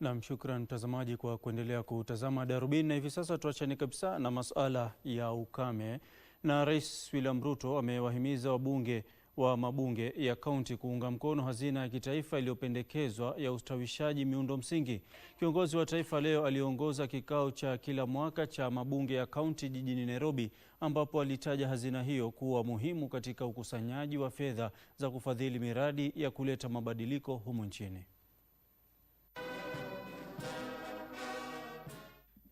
Naam, shukran mtazamaji kwa kuendelea kutazama Darubini, na hivi sasa tuachane kabisa na masuala ya ukame. Na Rais William Ruto amewahimiza wabunge wa mabunge ya kaunti kuunga mkono hazina ya kitaifa iliyopendekezwa ya ustawishaji miundo msingi. Kiongozi wa taifa leo aliongoza kikao cha kila mwaka cha mabunge ya kaunti jijini Nairobi, ambapo alitaja hazina hiyo kuwa muhimu katika ukusanyaji wa fedha za kufadhili miradi ya kuleta mabadiliko humu nchini.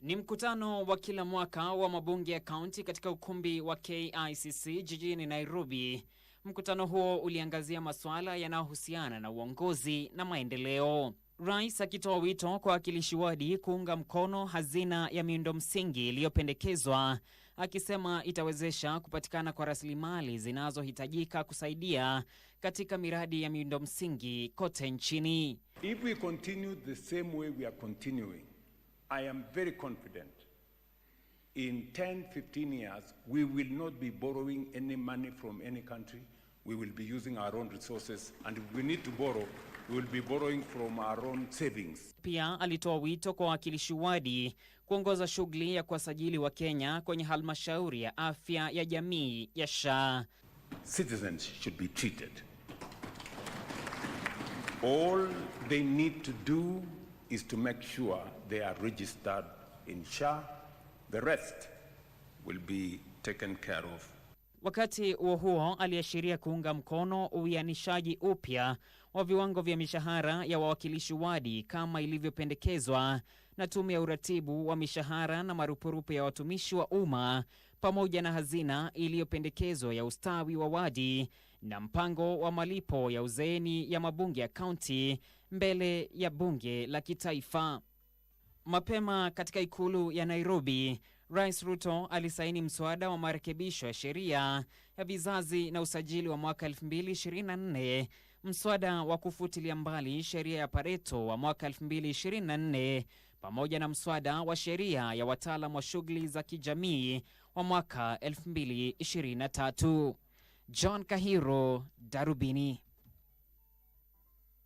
Ni mkutano wa kila mwaka wa mabunge ya kaunti katika ukumbi wa KICC jijini Nairobi. Mkutano huo uliangazia masuala yanayohusiana na uongozi na maendeleo. Rais akitoa wito kwa wakilishi wadi kuunga mkono hazina ya miundo msingi iliyopendekezwa, akisema itawezesha kupatikana kwa rasilimali zinazohitajika kusaidia katika miradi ya miundo msingi kote nchini. If we continue the same way we are continuing, I am very confident in 10-15 years we will not be borrowing any money from any country. We will be using our own resources, and if we need to borrow, we will be borrowing from our own savings. Pia alitoa wito kwa wakilishi wadi kuongoza shughuli ya kuwasajili wa Kenya kwenye halmashauri ya afya ya jamii ya SHA. Citizens should be treated. All they need to do is to make sure they are registered in SHA. The rest will be taken care of. Wakati huo aliashiria kuunga mkono uwianishaji upya wa viwango vya mishahara ya wawakilishi wadi kama ilivyopendekezwa na tume ya uratibu wa mishahara na marupurupu ya watumishi wa umma, pamoja na hazina iliyopendekezwa ya ustawi wa wadi na mpango wa malipo ya uzeeni ya mabunge ya kaunti mbele ya bunge la kitaifa. Mapema katika ikulu ya Nairobi, Rais Ruto alisaini mswada wa marekebisho ya sheria ya vizazi na usajili wa mwaka 2024, mswada wa kufutilia mbali sheria ya Pareto wa mwaka 2024, pamoja na mswada wa sheria ya wataalamu wa shughuli za kijamii wa mwaka 2023. John Kahiro, Darubini.